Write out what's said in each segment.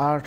8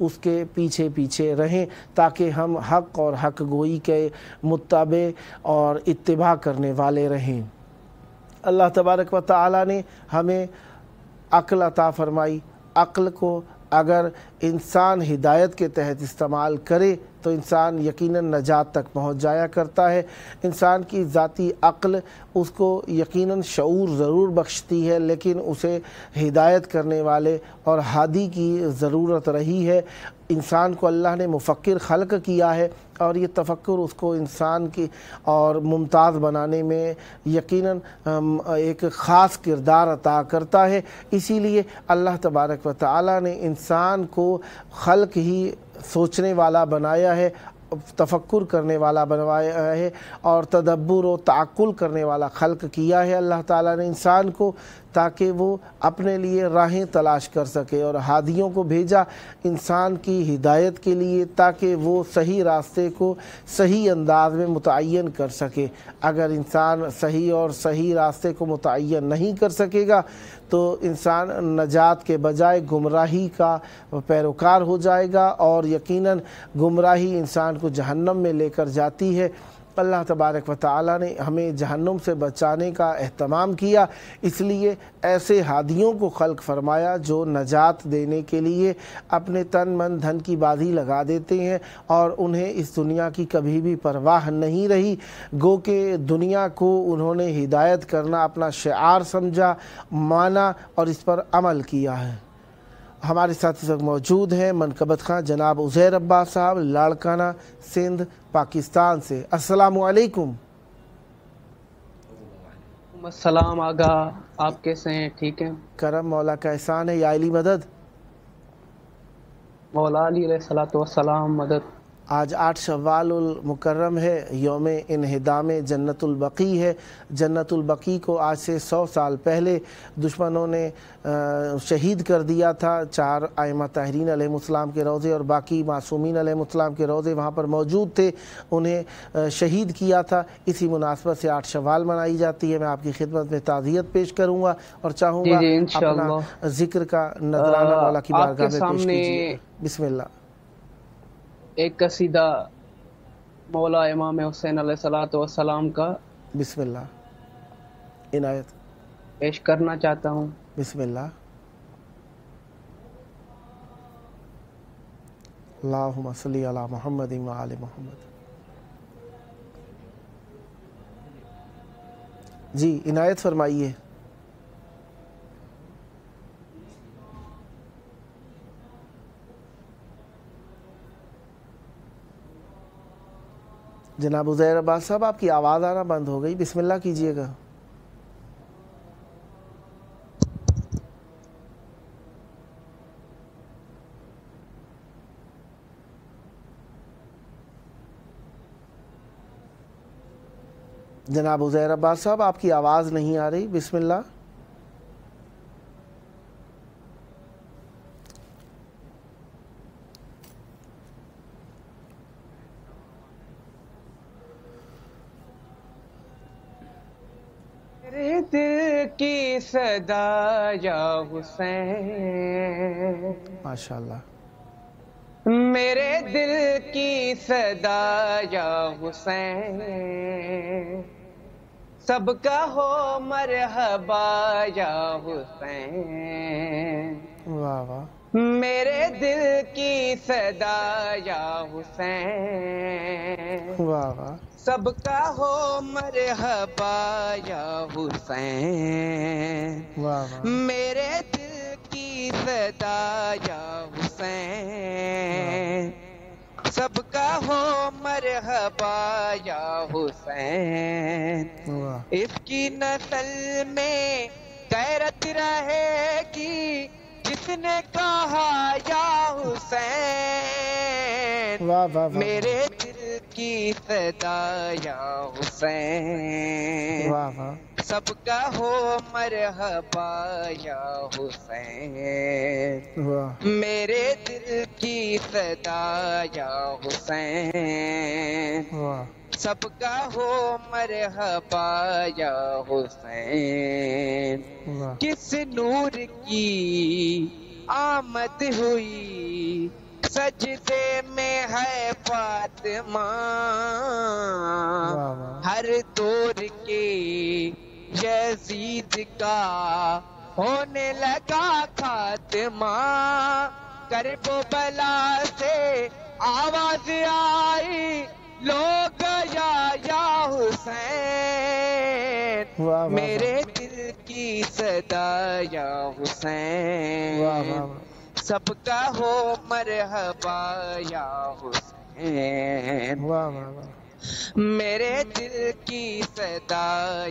اس کے پیچھے پیچھے رہیں تاکہ ہم حق اور حق گوئی کے متبع اور اتباع کرنے والے رہیں۔ اللہ تبارک و تعالی نے ہمیں عقل عطا فرمائی۔ عقل کو اگر انسان ہدایت کے تحت استعمال کرے تو انسان یقیناً نجات تک پہنچ جایا کرتا ہے۔ انسان کی ذاتی عقل اس کو یقیناً شعور ضرور بخشتی ہے، لیکن اسے ہدایت کرنے والے اور ہادی کی ضرورت رہی ہے۔ انسان کو اللہ نے مفکر خلق کیا ہے اور یہ تفکر اس کو انسان کی اور ممتاز بنانے میں یقیناً ایک خاص کردار عطا کرتا ہے۔ اسی لیے اللہ تبارک و تعالی نے انسان کو خلق ہی سوچنے والا بنایا ہے، تفکر کرنے والا بنوایا ہے اور تدبر و تعقل کرنے والا خلق کیا ہے اللہ تعالیٰ نے انسان کو، تاکہ وہ اپنے لیے راہیں تلاش کر سکے، اور ہادیوں کو بھیجا انسان کی ہدایت کے لیے تاکہ وہ صحیح راستے کو صحیح انداز میں متعین کر سکے۔ اگر انسان صحیح اور صحیح راستے کو متعین نہیں کر سکے گا تو انسان نجات کے بجائے گمراہی کا پیروکار ہو جائے گا، اور یقیناً گمراہی انسان کو جہنم میں لے کر جاتی ہے۔ اللہ تبارک و تعالی نے ہمیں جہنم سے بچانے کا اہتمام کیا، اس لیے ایسے ہادیوں کو خلق فرمایا جو نجات دینے کے لیے اپنے تن من دھن کی بازی لگا دیتے ہیں اور انہیں اس دنیا کی کبھی بھی پرواہ نہیں رہی، گو کہ دنیا کو انہوں نے ہدایت کرنا اپنا شعار سمجھا، مانا اور اس پر عمل کیا ہے۔ ہمارے ساتھ اس وقت موجود ہیں منقبت خواں جناب عزیر عباس صاحب، لاڑکانہ، سندھ، پاکستان سے۔ السلام علیکم۔ السلام آگا، آپ کیسے ہیں؟ ٹھیک ہیں؟ کرم مولا کا احسان ہے، یا علی مدد۔ مولا علی علیہ السلام مدد۔ آج 8 شوال المکرم ہے، یوم انہدام جنت البقیع ہے۔ جنت البقیع کو آج سے 100 سال پہلے دشمنوں نے شہید کر دیا تھا۔ 4 ائمہ طاہرین علیہ السلام کے روضے اور باقی معصومین علیہ السلام کے روضے وہاں پر موجود تھے، انہیں شہید کیا تھا۔ اسی مناسبت سے 8 شوال منائی جاتی ہے۔ میں آپ کی خدمت میں تعزیت پیش کروں گا اور چاہوں گا اپنا ذکر کا نذرانہ مولا کی بارگاہ میں پیش کیجیے۔ بسم اللہ۔ ایک قصیدہ مولا امام حسین علیہ السلام کا بسم اللہ عنایت پیش کرنا چاہتا ہوں۔ بسم اللہ۔ اللہم صلی علی محمد و آل محمد۔ جی عنایت فرمائیے۔ جناب عزیر عباس صاحب، آپ کی آواز آنا بند ہو گئی، بسم اللہ کیجئے گا۔ جناب عزیر عباس صاحب، آپ کی آواز نہیں آ رہی، بسم اللہ۔ میرے دل کی صدا یا حسین، ماشاءاللہ۔ میرے دل کی صدا یا حسین، سب کا ہو مرحبا یا حسین۔ واہ واہ۔ میرے دل کی صدا یا حسین، واہ واہ۔ سب کا ہو مرحبا یا حسین۔ واہ واہ۔ میرے دل کی صدا یا حسین، سب کا ہو مرحبا یا حسین۔ اس کی نسل میں غیرت رہے گی جس نے کہا یا حسین۔ میرے دل کی صدا یا حسین، سب کا ہو مرحبا یا حسین۔ میرے دل کی صدا یا حسین، سب کا ہو مرحبا یا حسین، واہ کس نور کی آمد ہوئی سجدے میں ہے فاطمہ، واہ واہ ہر دور کے یزید کا ہونے لگا خاتمہ، کرب و بلا سے آواز آئی لوگ یا حسین، واہ واہ میرے دل کی صدا یا حسین، واہ واہ سب کا ہو مرحبا یا حسین، واہ واہ واہ میرے دل کی صدا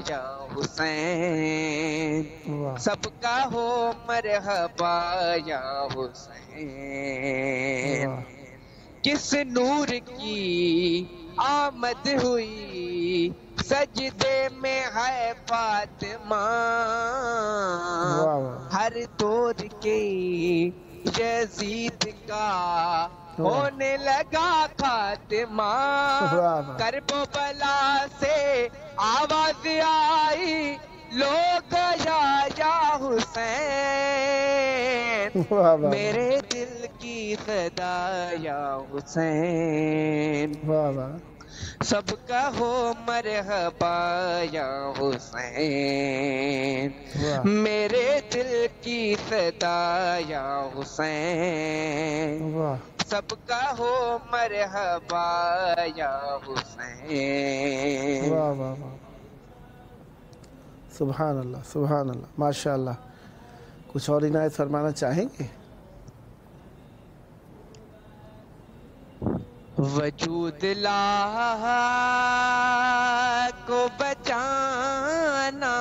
یا حسین، واہ سب کا ہو مرحبا یا حسین، واہ کس نور کی آمد ہوئی سجدے میں ہے فاطمہ، واہ واہ ہر دور کے یزید کا ہونے لگا خاتمہ، واہ کرب و بلا سے آواز آئی لوگ یا حسین، واہ واہ میرے دل کی صدا یا حسین، واہ واہ سب کا ہو مرحبا یا حسین، واہ میرے دل کی صدا یا حسین، واہ سب کا ہو مرحبا یا حسین۔ واہ واہ واہ سبحان اللہ سبحان اللہ ماشاء اللہ۔ کچھ اور عنایت فرمانا چاہیں گے؟ وجود لا کو بچانا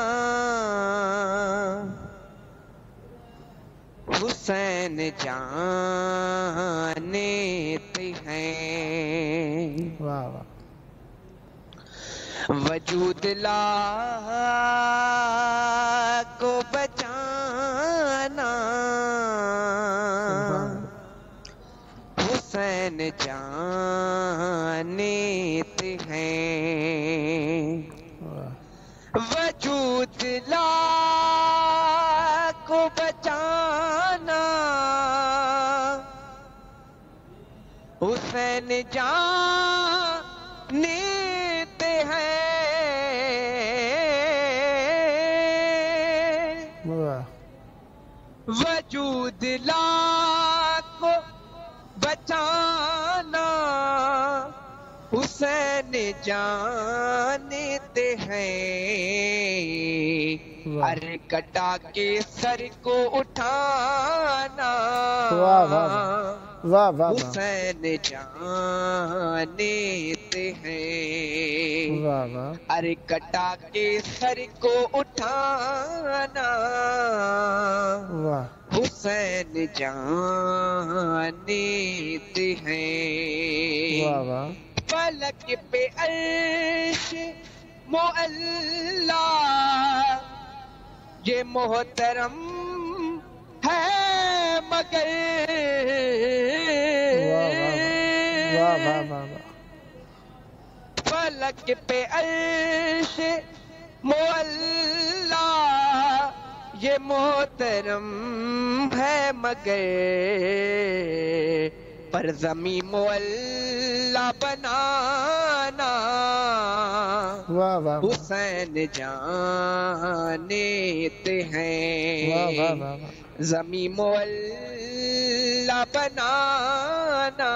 حسین جانتے ہیں، واہ واہ وجود لا کو بچانا حسین جانتے ہیں، واہ وجود لا کو بچانا حسین جانتے ہیں، واہ وجود لا کو بچانا حسین جانتے ہیں، ہر کٹا کے سر کو اٹھانا واہ واہ واہ واہ حسین جانتے ہیں، واہ واہ ہر کٹا کے سر کو اٹھانا واہ حسین جانتے ہیں، واہ واہ فلک پہ عرش معلا یہ محترم ہے مگر واہ واہ واہ فلک پہ عرش معلا یہ محترم ہے مگر پر زمین معلا بنانا واہ واہ حسین جانتے ہیں، واہ واہ واہ زمین معلا بنانا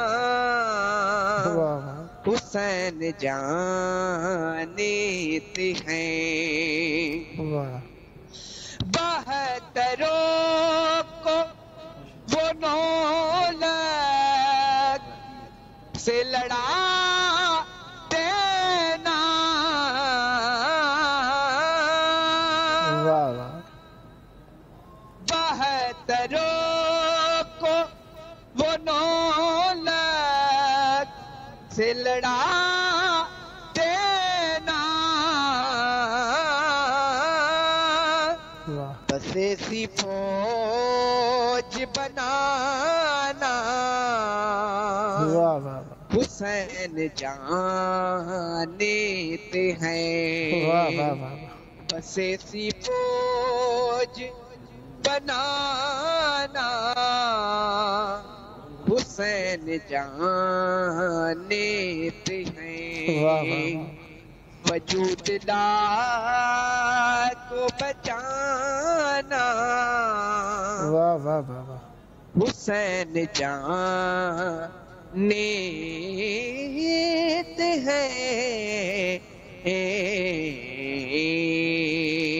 واہ حسین جانتے ہیں، واہ بہتروں کو وہ نولک سے لڑا دینا واہ واہ بہتروں کو وہ نولک سے لڑا دینا واہ بس ایسی فوج بنانا واہ واہ حسین جانتے ہیں واہ واہ واہ بس ایسی فوج بنانا حسین جانتے ہیں واہ واہ وجود لا کو بچانا واہ واہ واہ واہ حسین جانتے ہیں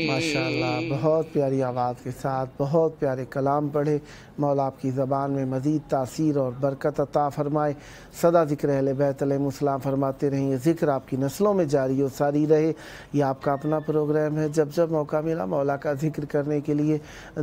ماشاءاللہ، بہت پیاری آواز کے ساتھ بہت پیارے کلام پڑھے۔ مولا آپ کی زبان میں مزید تاثیر اور برکت عطا فرمائے۔ سدا ذکر اہل بیت علیہ السلام فرماتے رہیں، یہ ذکر آپ کی نسلوں میں جاری و ساری رہے۔ یہ آپ کا اپنا پروگرام ہے، جب جب موقع ملا مولا کا ذکر کرنے کے لیے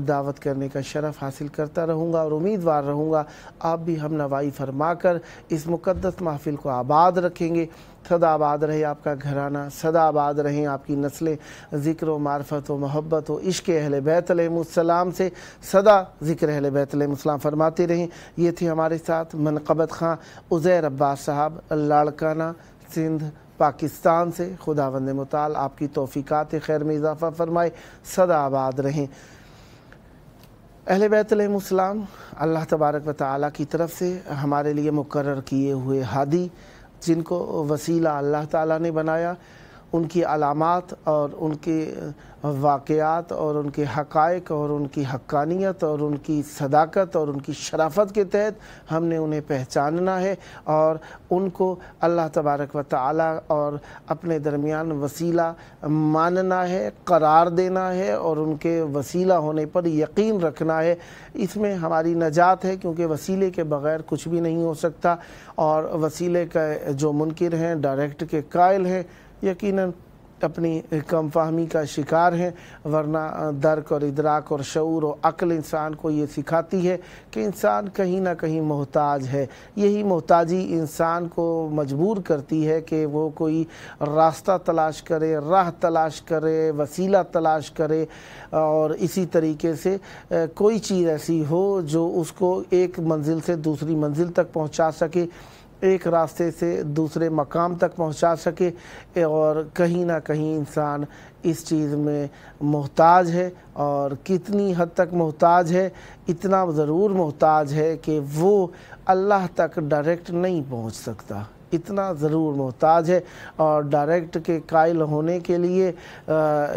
دعوت کرنے کا شرف حاصل کرتا رہوں گا اور امیدوار رہوں گا آپ بھی ہم نوائی فرما کر اس مقدس محفل کو آباد رکھیں گے۔ سدا آباد رہے آپ کا گھرانہ، سدا آباد رہیں آپ کی نسلیں، ذکر و معرفت و محبت و عشق اہل بیت علیہ السلام سے سدا ذکر اہل بیت علیہ السلام فرماتے رہیں۔ یہ تھی ہمارے ساتھ منقبت خاں عزیر عباس صاحب، لاڑکانہ، سندھ، پاکستان سے۔ خداوند متعال آپ کی توفیقات خیر میں اضافہ فرمائے، سدا آباد رہیں۔ اہل بیت علیہ السلام اللہ تبارک و تعالیٰ کی طرف سے ہمارے لیے مقرر کیے ہوئے ہادی، جن کو وسیلہ اللہ تعالیٰ نے بنایا، ان کی علامات اور ان کے واقعات اور ان کے حقائق اور ان کی حقانیت اور ان کی صداقت اور ان کی شرافت کے تحت ہم نے انہیں پہچاننا ہے اور ان کو اللہ تبارک و تعالیٰ اور اپنے درمیان وسیلہ ماننا ہے، قرار دینا ہے اور ان کے وسیلہ ہونے پر یقین رکھنا ہے۔ اس میں ہماری نجات ہے، کیونکہ وسیلے کے بغیر کچھ بھی نہیں ہو سکتا، اور وسیلے کا جو منکر ہیں، ڈائریکٹ کے قائل ہیں، یقیناً اپنی کم فہمی کا شکار ہیں، ورنہ درک اور ادراک اور شعور و عقل انسان کو یہ سکھاتی ہے کہ انسان کہیں نہ کہیں محتاج ہے۔ یہی محتاجی انسان کو مجبور کرتی ہے کہ وہ کوئی راستہ تلاش کرے، راہ تلاش کرے، وسیلہ تلاش کرے، اور اسی طریقے سے کوئی چیز ایسی ہو جو اس کو ایک منزل سے دوسری منزل تک پہنچا سکے، ایک راستے سے دوسرے مقام تک پہنچا سکے، اور کہیں نہ کہیں انسان اس چیز میں محتاج ہے۔ اور کتنی حد تک محتاج ہے؟ اتنا ضرور محتاج ہے کہ وہ اللہ تک ڈائریکٹ نہیں پہنچ سکتا، اتنا ضرور محتاج ہے۔ اور ڈائریکٹ کے قائل ہونے کے لیے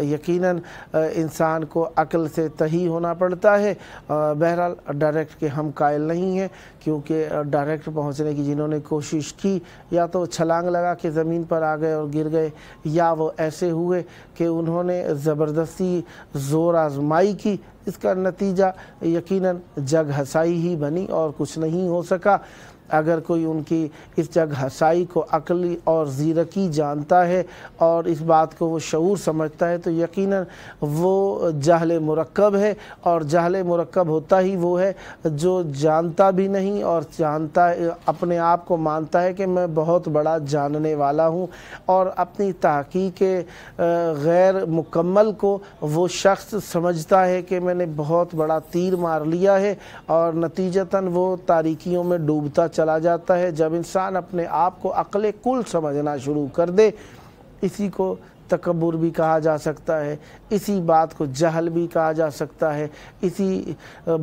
یقیناً انسان کو عقل سے تہی ہونا پڑتا ہے۔ بہرحال ڈائریکٹ کے ہم قائل نہیں ہیں، کیونکہ ڈائریکٹ پہنچنے کی جنہوں نے کوشش کی، یا تو چھلانگ لگا کے زمین پر آ گئے اور گر گئے، یا وہ ایسے ہوئے کہ انہوں نے زبردستی زور آزمائی کی، اس کا نتیجہ یقیناً جگ ہسائی ہی بنی اور کچھ نہیں ہو سکا۔ اگر کوئی ان کی اس جگ ہسائی کو عقلی اور زیرکی جانتا ہے اور اس بات کو وہ شعور سمجھتا ہے، تو یقیناً وہ جہل مرکب ہے، اور جہل مرکب ہوتا ہی وہ ہے جو جانتا بھی نہیں اور جانتا اپنے آپ کو مانتا ہے کہ میں بہت بڑا جاننے والا ہوں، اور اپنی تحقیق غیر مکمل کو وہ شخص سمجھتا ہے کہ میں نے بہت بڑا تیر مار لیا ہے، اور نتیجتاً وہ تاریکیوں میں ڈوبتا چلا جاتا ہے۔ جب انسان اپنے آپ کو عقل کل سمجھنا شروع کر دے، اسی کو تکبر بھی کہا جا سکتا ہے، اسی بات کو جہل بھی کہا جا سکتا ہے، اسی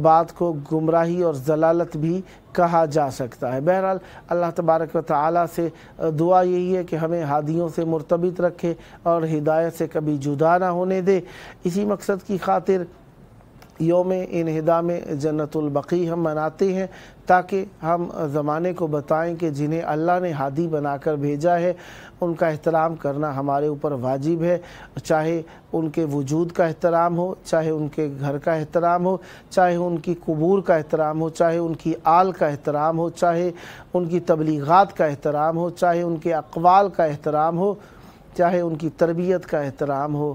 بات کو گمراہی اور ضلالت بھی کہا جا سکتا ہے۔ بہرحال اللہ تبارک و تعالیٰ سے دعا یہی ہے کہ ہمیں ہادیوں سے مرتبط رکھے اور ہدایت سے کبھی جدا نہ ہونے دے۔ اسی مقصد کی خاطر یوم انہدا میں جنت البقیع ہم مناتے ہیں، تاکہ ہم زمانے کو بتائیں کہ جنہیں اللہ نے ہادی بنا کر بھیجا ہے ان کا احترام کرنا ہمارے اوپر واجب ہے، چاہے ان کے وجود کا احترام ہو، چاہے ان کے گھر کا احترام ہو، چاہے ان کی قبور کا احترام ہو، چاہے ان کی آل کا احترام ہو، چاہے ان کی تبلیغات کا احترام ہو، چاہے ان کے اقوال کا احترام ہو، چاہے ان کی تربیت کا احترام ہو،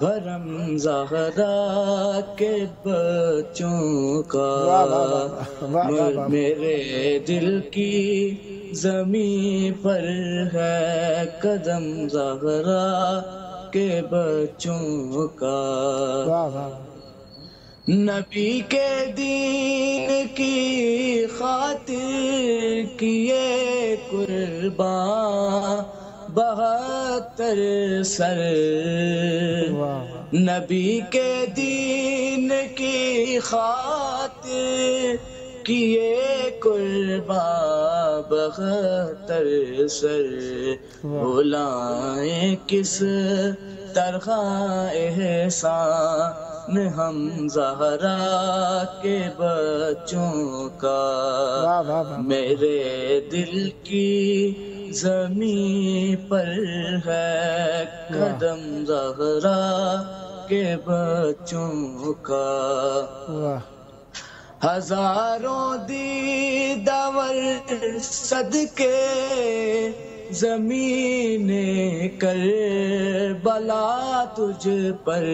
بھرم زہرا کے بچوں کا، میرے دل کی زمین پر ہے قدم زہرا کے بچوں کا، نبی کے دین کی خاطر کیے قربان 72 سر، نبی کے دین کی خاطر کیے قربان 72 سر، بلائیں کس طرح احسان ہم زہرا کے بچوں کا، میرے دل کی زمین پر ہے قدم زہرا کے بچوں کا، ہزاروں دیدور صدقے زمین کربلا تجھ پر،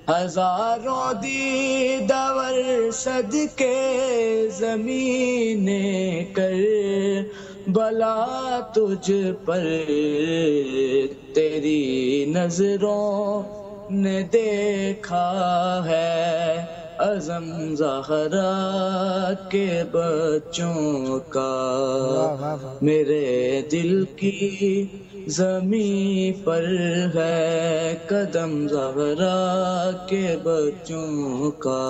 ہزاروں دیدور صدقے زمین کربلا تجھ پر، تیری نظروں نے دیکھا ہے عزم زہرا کے بچوں کا، میرے دل کی زمین پر ہے قدم زہرا کے بچوں کا،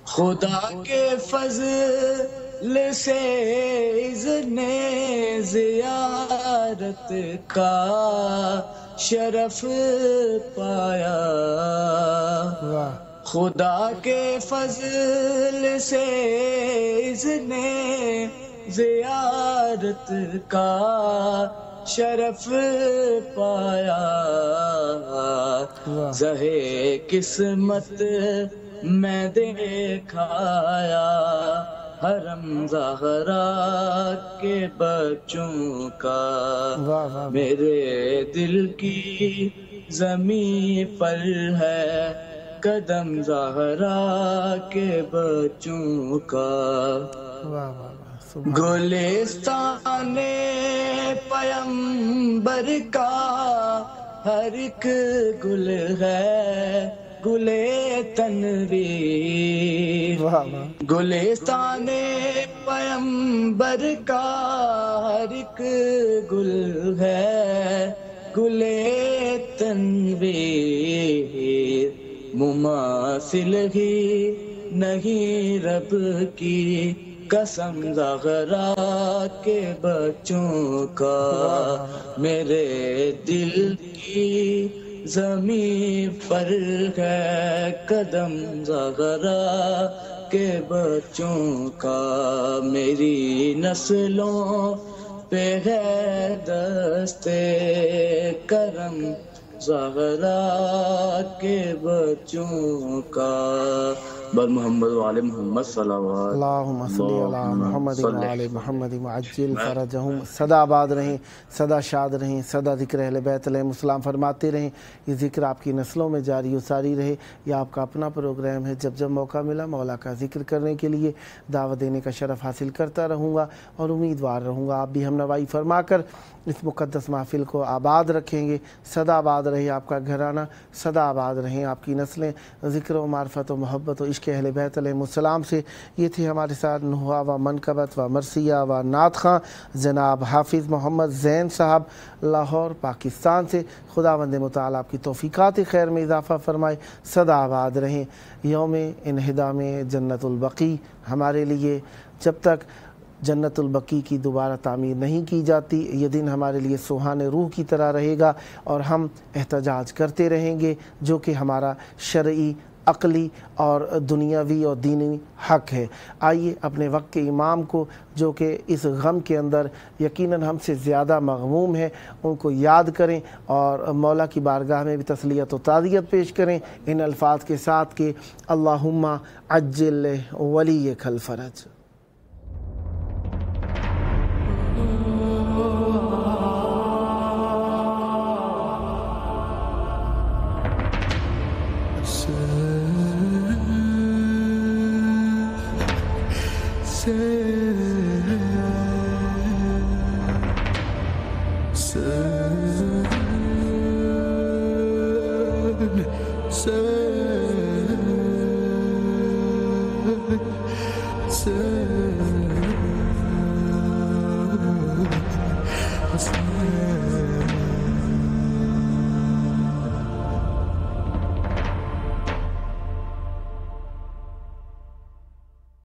خدا کے فضل سے اذن زیارت کا شرف پایا، خدا کے فضل سے اذن زیارت کا شرف پایا، زہے قسمت میں دیکھایا حرم زہرا کے بچوں کا، میرے دل کی زمین پر ہے قدم زہرا کے بچوں کا، گلستان پیمبر کا ہر ایک گل ہے گلے تنویر، گلستان پیمبر کا ہر ایک گل ہے گلے تنویر، مماثل ہی نہیں رب کی قسم زہرا کے بچوں کا، میرے دل کی زمین پر ہے قدم زہرا کے بچوں کا، میری نسلوں پہ ہے دستے کرم زہرا کے بچوں کا، بر محمد و آل محمد صلوات، اللہم صلی علی محمد و آل محمد وعجل فرجہم، سدا آباد رہیں، سدا شاد رہیں، سدا ذکر اہل بیت علیہم السلام فرماتے رہیں، یہ ذکر آپ کی نسلوں میں جاری و ساری رہے۔ یہ آپ کا اپنا پروگرام ہے، جب جب موقع ملا مولا کا ذکر کرنے کے لیے دعوت دینے کا شرف حاصل کرتا رہوں گا اور امیدوار رہوں گا آپ بھی ہم نوائی فرما کر اس مقدس محفل کو آباد رکھیں گے۔ صدا آباد رہے آپ کا گھرانہ، صدا آباد رہیں آپ کی نسلیں ذکر و معرفت و محبت و عشق اہل بیت علیہم السلام سے۔ یہ تھے ہمارے ساتھ نحوہ و منقبت و مرثیہ و نعت خواں جناب حافظ محمد زین صاحب لاہور پاکستان سے۔ خداوند متعال آپ کی توفیقات خیر میں اضافہ فرمائے، صدا آباد رہیں۔ یوم انہدام جنت البقیع ہمارے لیے جب تک جنت البقیع کی دوبارہ تعمیر نہیں کی جاتی، یہ دن ہمارے لیے سوہان روح کی طرح رہے گا اور ہم احتجاج کرتے رہیں گے، جو کہ ہمارا شرعی، عقلی اور دنیاوی اور دینی حق ہے۔ آئیے اپنے وقت کے امام کو، جو کہ اس غم کے اندر یقیناً ہم سے زیادہ مغموم ہے، ان کو یاد کریں اور مولا کی بارگاہ میں بھی تسلیت و تعزیت پیش کریں ان الفاظ کے ساتھ کہ اللہم عجل ولیک الفرج۔ Say